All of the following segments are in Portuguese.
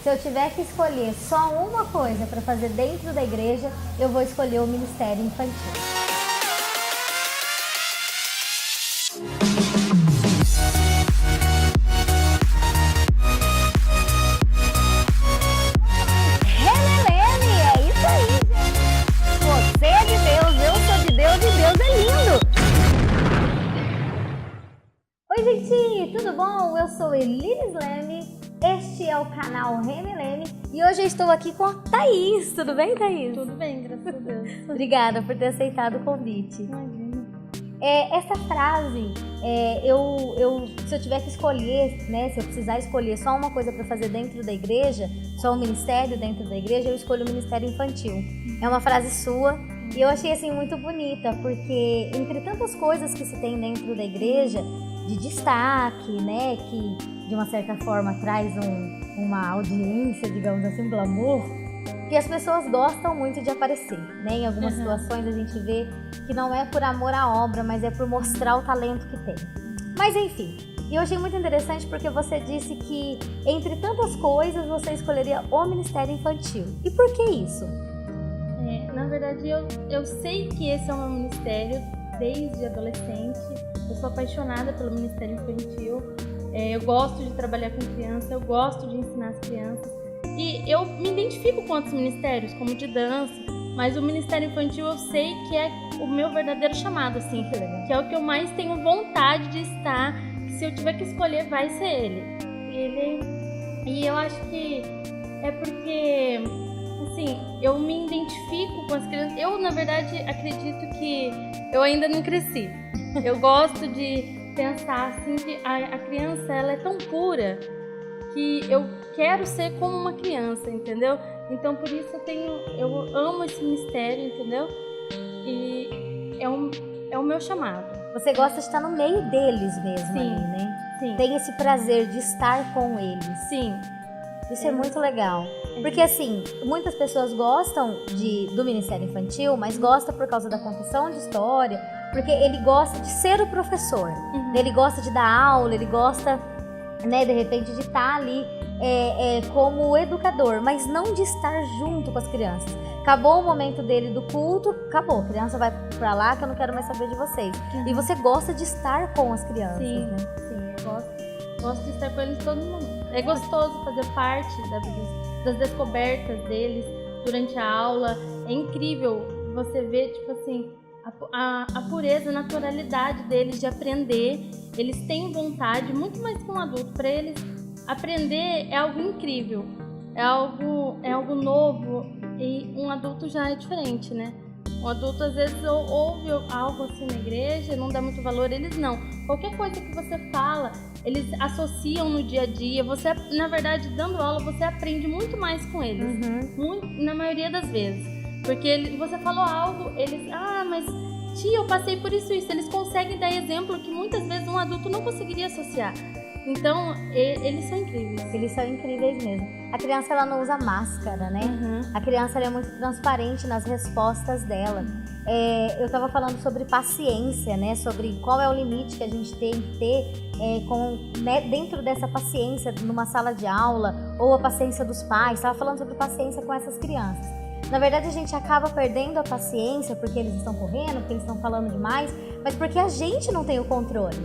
Se eu tiver que escolher só uma coisa para fazer dentro da igreja, eu vou escolher o ministério infantil. Remelene, é isso aí, gente. Você é de Deus, eu sou de Deus e Deus é lindo. Oi, gente, tudo bom? Eu sou Eline Sleme. Este é o canal Remelene e hoje eu estou aqui com a Thaís. Tudo bem, Thaís? Tudo bem, graças a Deus. Obrigada por ter aceitado o convite. Imagina. Essa frase, se eu tiver que escolher, né, se eu precisar escolher só uma coisa para fazer dentro da igreja, só um ministério dentro da igreja, eu escolho o ministério infantil. É uma frase sua e eu achei assim muito bonita, porque entre tantas coisas que se tem dentro da igreja, de destaque, né, que de uma certa forma traz uma audiência, digamos assim, um glamour, que as pessoas gostam muito de aparecer, né? Em algumas situações a gente vê que não é por amor à obra, mas é por mostrar o talento que tem. Mas enfim, eu achei muito interessante porque você disse que entre tantas coisas você escolheria o ministério infantil. E por que isso? Na verdade, eu sei que esse é o meu ministério desde adolescente. Eu sou apaixonada pelo ministério infantil. Eu gosto de trabalhar com criança, eu gosto de ensinar as crianças. E eu me identifico com outros ministérios, como de dança, mas o ministério infantil eu sei que é o meu verdadeiro chamado, assim, que é o que eu mais tenho vontade de estar, que se eu tiver que escolher, vai ser ele. E eu acho que é porque, assim, eu me identifico com as crianças. Eu, na verdade, acredito que eu ainda não cresci. Eu gosto de pensar assim que a criança ela é tão pura que eu quero ser como uma criança, entendeu? Então por isso eu amo esse mistério, entendeu? E é o meu chamado. Você gosta de estar no meio deles mesmo, sim, ali, né? Sim. Tem esse prazer de estar com eles. Sim. Isso é muito legal. Porque assim, muitas pessoas gostam do Ministério Infantil, mas gostam por causa da contação de história, porque ele gosta de ser o professor. Ele gosta de dar aula, ele gosta, né, de repente, de estar ali como educador, mas não de estar junto com as crianças. Acabou o momento dele do culto, acabou. A criança vai pra lá que eu não quero mais saber de vocês. E você gosta de estar com as crianças, sim, né? Sim, eu gosto de estar com eles todo mundo. É gostoso fazer parte das descobertas deles durante a aula. É incrível você ver, tipo assim, a pureza, a naturalidade deles de aprender. Eles têm vontade, muito mais que um adulto. Para eles, aprender é algo incrível, é algo novo, e um adulto já é diferente, né? Um adulto às vezes ouve algo assim na igreja, não dá muito valor, eles não. Qualquer coisa que você fala, eles associam no dia a dia. Você, na verdade, dando aula, você aprende muito mais com eles, na maioria das vezes. Porque você falou algo, eles, mas tia, eu passei por isso. Eles conseguem dar exemplo que muitas vezes um adulto não conseguiria associar. Então, eles são incríveis. Eles são incríveis mesmo. A criança, ela não usa máscara, né? A criança, ela é muito transparente nas respostas dela. Eu estava falando sobre paciência, né? Sobre qual é o limite que a gente tem que ter dentro dessa paciência numa sala de aula, ou a paciência dos pais. Estava falando sobre paciência com essas crianças. Na verdade, a gente acaba perdendo a paciência porque eles estão correndo, porque eles estão falando demais, mas porque a gente não tem o controle.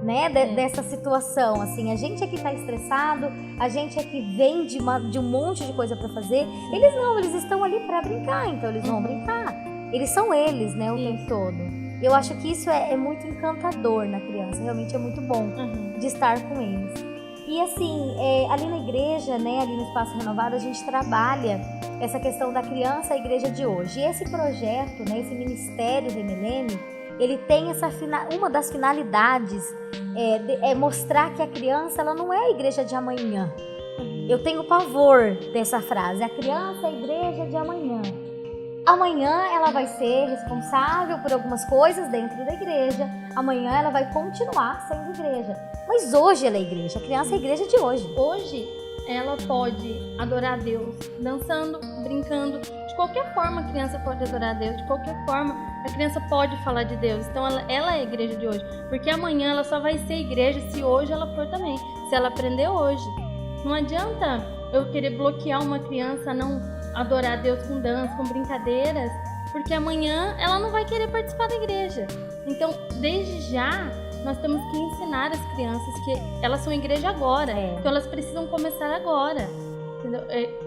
Né, dessa situação, assim, a gente é que tá estressado, a gente é que vem de um monte de coisa pra fazer. Eles não, eles estão ali pra brincar, então eles vão brincar. Eles são eles, né, o tempo todo. Eu acho que isso é muito encantador na criança, realmente é muito bom de estar com eles. E assim, ali na igreja, né, ali no Espaço Renovado, a gente trabalha essa questão da criança e igreja de hoje. E esse projeto, né, esse Ministério Remelene, ele tem uma das finalidades é mostrar que a criança, ela não é a igreja de amanhã. Eu tenho pavor dessa frase, a criança é a igreja de amanhã. Amanhã ela vai ser responsável por algumas coisas dentro da igreja, amanhã ela vai continuar sendo igreja. Mas hoje ela é igreja, a criança é a igreja de hoje. Hoje ela pode adorar a Deus dançando, brincando. De qualquer forma a criança pode adorar a Deus, de qualquer forma a criança pode falar de Deus. Então ela é a igreja de hoje, porque amanhã ela só vai ser igreja se hoje ela for também, se ela aprender hoje. Não adianta eu querer bloquear uma criança a não adorar a Deus com dança, com brincadeiras, porque amanhã ela não vai querer participar da igreja. Então, desde já, nós temos que ensinar as crianças que elas são igreja agora, então elas precisam começar agora.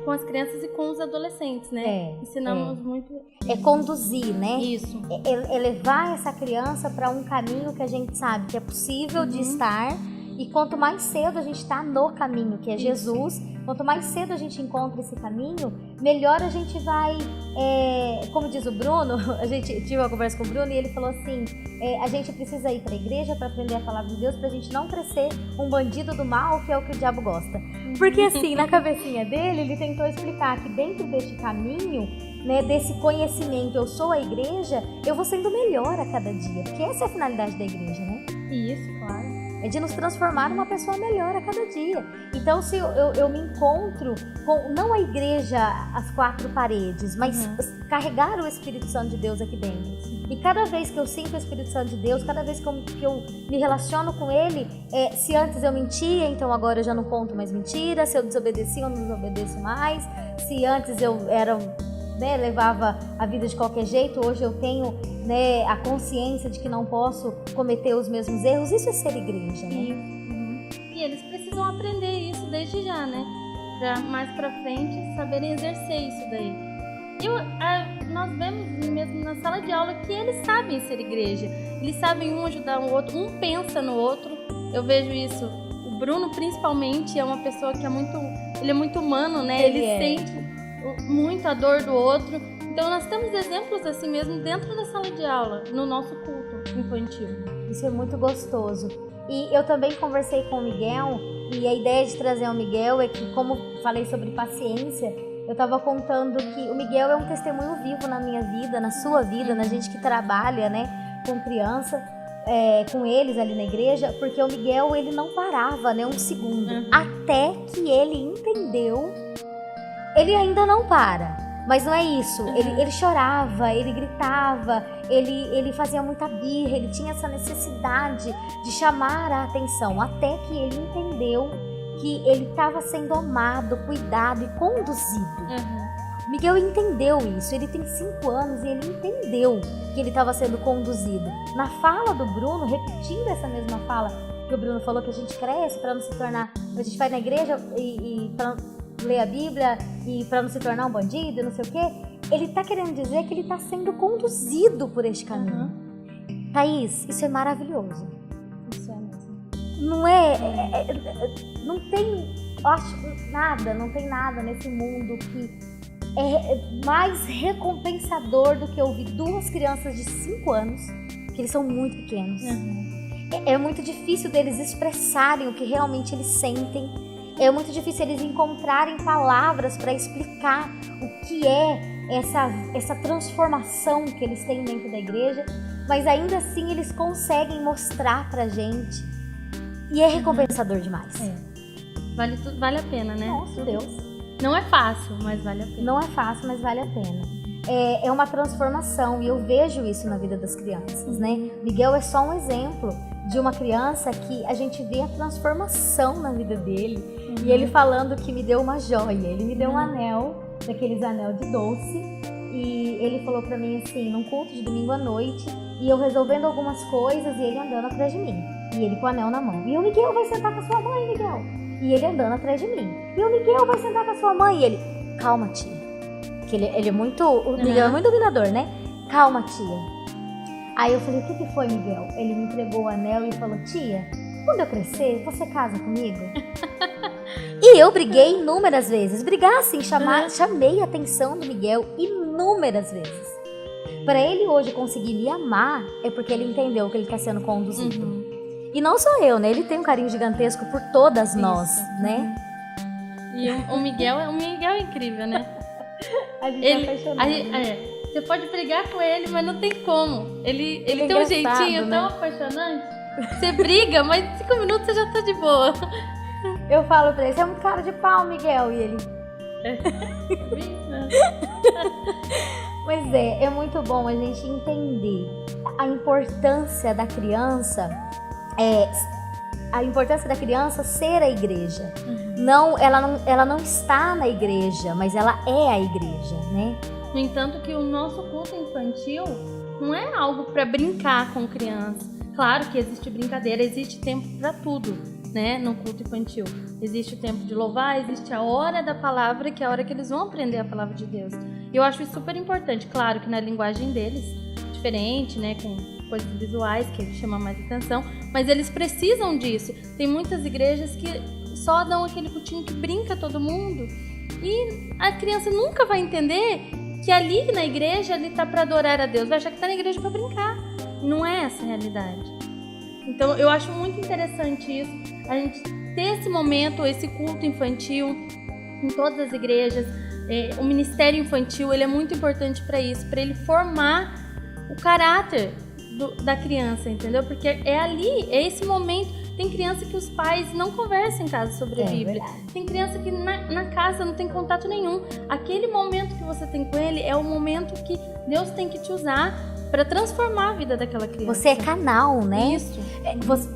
Com as crianças e com os adolescentes, né? Ensinamos muito. É conduzir, né? Isso. É levar essa criança para um caminho que a gente sabe que é possível de estar. E quanto mais cedo a gente está no caminho, que é Jesus, quanto mais cedo a gente encontra esse caminho, melhor a gente vai, como diz o Bruno, a gente tive uma conversa com o Bruno e ele falou assim, a gente precisa ir para a igreja para aprender a palavra de Deus, para a gente não crescer um bandido do mal, que é o que o diabo gosta. Porque assim, na cabecinha dele, ele tentou explicar que dentro deste caminho, né, desse conhecimento, eu sou a igreja, eu vou sendo melhor a cada dia, porque essa é a finalidade da igreja, né? Isso, claro. É de nos transformar numa pessoa melhor a cada dia. Então, se eu me encontro com, não a igreja, as quatro paredes, mas carregar o Espírito Santo de Deus aqui dentro. E cada vez que eu sinto o Espírito Santo de Deus, cada vez que eu me relaciono com Ele, se antes eu mentia, então agora eu já não conto mais mentira. Se eu desobedecia, eu não desobedeço mais. Se antes eu era... levava a vida de qualquer jeito, hoje eu tenho a consciência de que não posso cometer os mesmos erros. Isso é ser igreja, né? E eles precisam aprender isso desde já, né? Pra mais pra frente saberem exercer isso daí. Nós vemos mesmo na sala de aula que eles sabem ser igreja. Eles sabem um ajudar o outro, um pensa no outro. Eu vejo isso. O Bruno, principalmente, é uma pessoa que ele é muito humano, né? Ele sente muito a dor do outro. Então nós temos exemplos assim mesmo dentro da sala de aula, no nosso culto infantil. Isso é muito gostoso. E eu também conversei com o Miguel, e a ideia de trazer o Miguel é que, como falei sobre paciência, eu estava contando que o Miguel é um testemunho vivo na minha vida, na sua vida, na gente que trabalha, né, com criança, com eles ali na igreja, porque o Miguel, ele não parava, né, um segundo, até que ele entendeu. Ele ainda não para, mas não é isso. Ele chorava, ele gritava, ele fazia muita birra, ele tinha essa necessidade de chamar a atenção, até que ele entendeu que ele estava sendo amado, cuidado e conduzido. Miguel entendeu isso, ele tem 5 anos e ele entendeu que ele estava sendo conduzido. Na fala do Bruno, repetindo essa mesma fala que o Bruno falou, que a gente cresce para não se tornar... A gente vai na igreja e para ler a Bíblia e para não se tornar um bandido, não sei o quê. Ele está querendo dizer que ele está sendo conduzido por este caminho. Thaís, isso é maravilhoso. Isso é mesmo. Não não tem, não tem nada nesse mundo que é mais recompensador do que ouvir 2 crianças de 5 anos, que eles são muito pequenos. É muito difícil deles expressarem o que realmente eles sentem. É muito difícil eles encontrarem palavras para explicar o que é essa transformação que eles têm dentro da igreja, mas ainda assim eles conseguem mostrar pra gente, e é recompensador demais. Vale a pena, né? Nossa, Deus. Não é fácil, mas vale a pena. Não é fácil, mas vale a pena. É uma transformação, e eu vejo isso na vida das crianças, né? Miguel é só um exemplo de uma criança que a gente vê a transformação na vida dele. E ele falando que me deu uma joia, ele me deu um anel, daqueles anel de doce, e ele falou pra mim assim, num culto de domingo à noite, e eu resolvendo algumas coisas e ele andando atrás de mim, e ele com o anel na mão. E o Miguel vai sentar com a sua mãe, Miguel. E ele andando atrás de mim. E o Miguel vai sentar com a sua mãe, e ele, calma, tia. Que ele é muito, o Miguel é muito dominador, né? Calma, tia. Aí eu falei, o que foi, Miguel? Ele me entregou o anel e falou, tia, quando eu crescer, você casa comigo? E eu briguei inúmeras vezes. Brigar assim, chamei a atenção do Miguel inúmeras vezes. Para ele hoje conseguir me amar, é porque ele entendeu que ele está sendo conduzido. E não só eu, né? Ele tem um carinho gigantesco por todas nós, né? E o Miguel é incrível, né? A gente é apaixonado. Você pode brigar com ele, mas não tem como. Ele tem um jeitinho, né, tão apaixonante. Você briga, mas em 5 minutos você já tá de boa. Eu falo pra ele, você é muito cara de pau, Miguel. E ele... Mas é muito bom a gente entender a importância da criança, a importância da criança ser a igreja. ela não está na igreja, mas ela é a igreja, né? No entanto, que o nosso culto infantil não é algo para brincar com criança. Claro que existe brincadeira, existe tempo para tudo, né? No culto infantil. Existe o tempo de louvar, existe a hora da palavra, que é a hora que eles vão aprender a palavra de Deus. E eu acho isso super importante. Claro que na linguagem deles, diferente, né? Com coisas visuais que chamam mais atenção, mas eles precisam disso. Tem muitas igrejas que só dão aquele cultinho que brinca todo mundo e a criança nunca vai entender que ali na igreja ele tá para adorar a Deus, vai achar que tá na igreja para brincar. Não é essa a realidade. Então eu acho muito interessante isso, a gente ter esse momento, esse culto infantil em todas as igrejas. O ministério infantil ele é muito importante para isso, para ele formar o caráter da criança, entendeu? Porque é ali, é esse momento. Tem criança que os pais não conversam em casa sobre a Bíblia. Verdade. Tem criança que na casa não tem contato nenhum. Aquele momento que você tem com ele é o momento que Deus tem que te usar para transformar a vida daquela criança. Você é canal, né? Isso.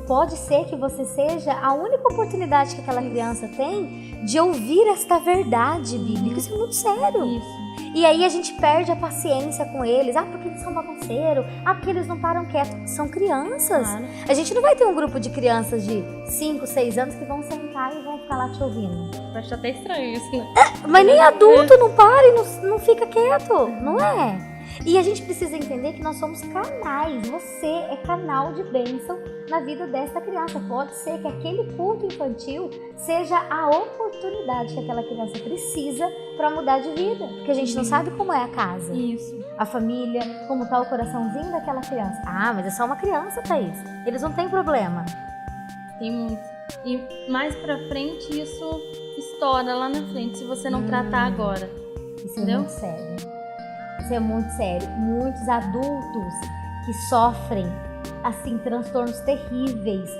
Pode ser que você seja a única oportunidade que aquela criança tem de ouvir esta verdade bíblica. Isso é muito sério. Isso. E aí a gente perde a paciência com eles. Porque eles são bagunceiros. Porque eles não param quietos. São crianças. Claro. A gente não vai ter um grupo de crianças de 5, 6 anos que vão sentar e vão ficar lá te ouvindo. Eu acho até estranho isso, né? Mas nem adulto não para e não fica quieto, não é? E a gente precisa entender que nós somos canais. Você é canal de bênção na vida desta criança. Pode ser que aquele culto infantil seja a oportunidade que aquela criança precisa para mudar de vida. Porque a gente não sabe como é a casa, Isso. a família, como está o coraçãozinho daquela criança. Mas é só uma criança, Thaís. Eles não têm problema. Tem muito. E mais pra frente isso estoura lá na frente, se você não tratar agora. Isso Entendeu? é muito sério. Isso é muito sério. Muitos adultos que sofrem, assim, transtornos terríveis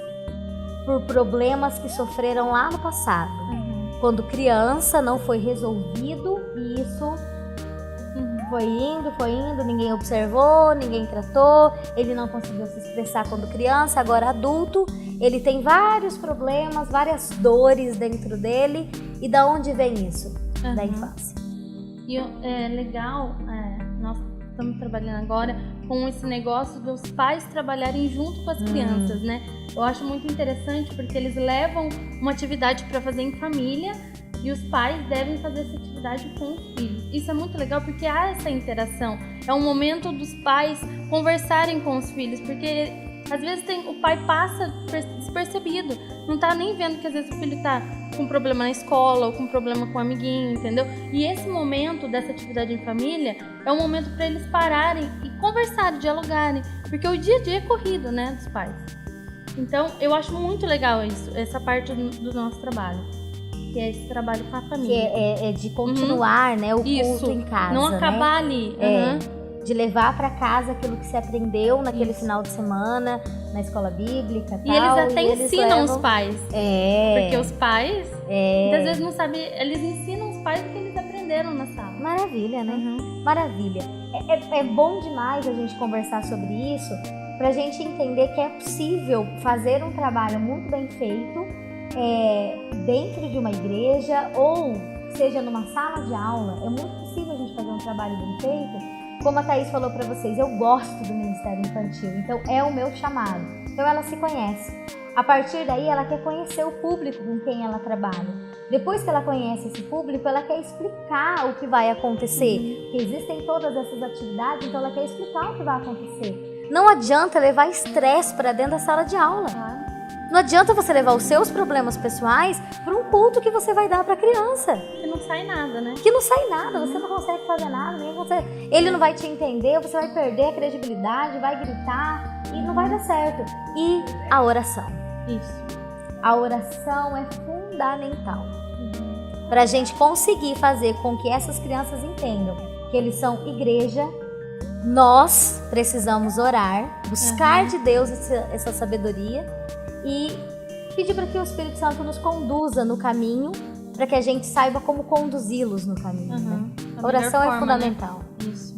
por problemas que sofreram lá no passado. Quando criança não foi resolvido e isso foi indo, ninguém observou, ninguém tratou, ele não conseguiu se expressar quando criança, agora adulto, ele tem vários problemas, várias dores dentro dele. E da onde vem isso? Da infância. E é legal, nós estamos trabalhando agora com esse negócio dos pais trabalharem junto com as crianças, né? Eu acho muito interessante porque eles levam uma atividade para fazer em família e os pais devem fazer essa atividade com os filhos. Isso é muito legal porque há essa interação. É um momento dos pais conversarem com os filhos, porque às vezes o pai passa despercebido, não tá nem vendo que às vezes o filho tá com problema na escola ou com problema com um amiguinho, entendeu? E esse momento dessa atividade em família é um momento para eles pararem e conversarem, dialogarem, porque o dia a dia é corrido, né, dos pais. Então, eu acho muito legal isso, essa parte do nosso trabalho, que é esse trabalho com a família. Que é de continuar, né, o culto em casa, não acabar ali. De levar para casa aquilo que se aprendeu naquele final de semana, na escola bíblica e tal. Eles ensinam os pais. Porque os pais, muitas vezes não sabem, eles ensinam os pais o que eles aprenderam na sala. Maravilha, né? Maravilha. É bom demais a gente conversar sobre isso, pra gente entender que é possível fazer um trabalho muito bem feito dentro de uma igreja ou seja numa sala de aula. É muito possível a gente fazer um trabalho bem feito. Como a Thaís falou para vocês, eu gosto do Ministério Infantil, então é o meu chamado. Então ela se conhece. A partir daí ela quer conhecer o público com quem ela trabalha. Depois que ela conhece esse público, ela quer explicar o que vai acontecer. Porque existem todas essas atividades, então ela quer explicar o que vai acontecer. Não adianta levar estresse para dentro da sala de aula. Não adianta você levar os seus problemas pessoais para um culto que você vai dar para a criança. Que não sai nada, né? Que não sai nada, você não consegue fazer nada, ele não vai te entender, você vai perder a credibilidade, vai gritar e não vai dar certo. E a oração. Isso. A oração é fundamental para a gente conseguir fazer com que essas crianças entendam que eles são igreja. Nós precisamos orar, buscar de Deus essa sabedoria e pedir para que o Espírito Santo nos conduza no caminho, para que a gente saiba como conduzi-los no caminho. Né? A oração é fundamental. Né? Isso.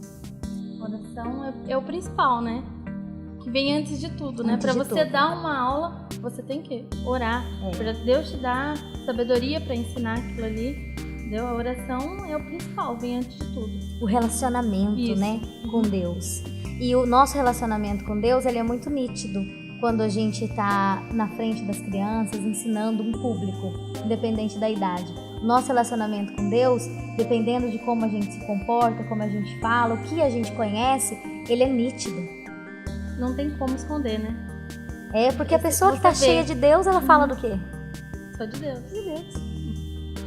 A oração é o principal, né? que vem antes de tudo, né? Para você dar uma aula, você tem que orar. Para Deus te dar sabedoria para ensinar aquilo ali. Entendeu? A oração é o principal, vem antes de tudo. O relacionamento, né, com Deus. E o nosso relacionamento com Deus, ele é muito nítido quando a gente está na frente das crianças, ensinando um público, independente da idade. O nosso relacionamento com Deus, dependendo de como a gente se comporta, como a gente fala, o que a gente conhece, ele é nítido. Não tem como esconder, né? É, porque a pessoa que está cheia de Deus, ela fala do quê? Só de Deus. De Deus.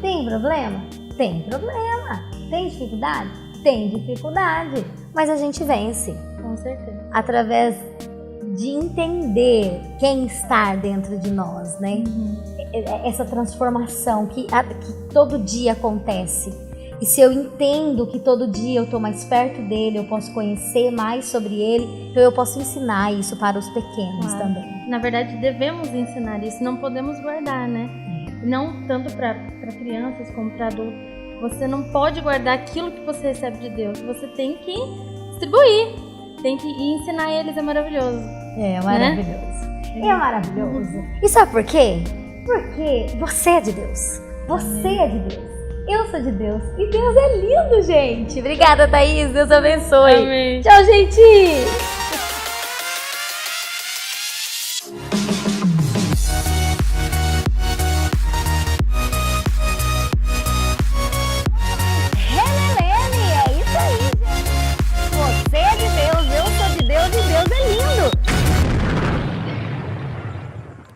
Tem problema? Tem problema. Tem dificuldade? Tem dificuldade. Mas a gente vence. Com certeza. Através de entender quem está dentro de nós, né? Essa transformação que todo dia acontece. E se eu entendo que todo dia eu estou mais perto dele, eu posso conhecer mais sobre ele, então eu posso ensinar isso para os pequenos também. Na verdade, devemos ensinar isso, não podemos guardar, né? Não tanto para crianças como para adultos. Você não pode guardar aquilo que você recebe de Deus, você tem que distribuir, tem que ensinar eles, é maravilhoso. É maravilhoso. Né? É maravilhoso. E sabe por quê? Porque você é de Deus. Você é de Deus. Eu sou de Deus. E Deus é lindo, gente. Obrigada, Thaís. Deus abençoe. Amém. Tchau, gente.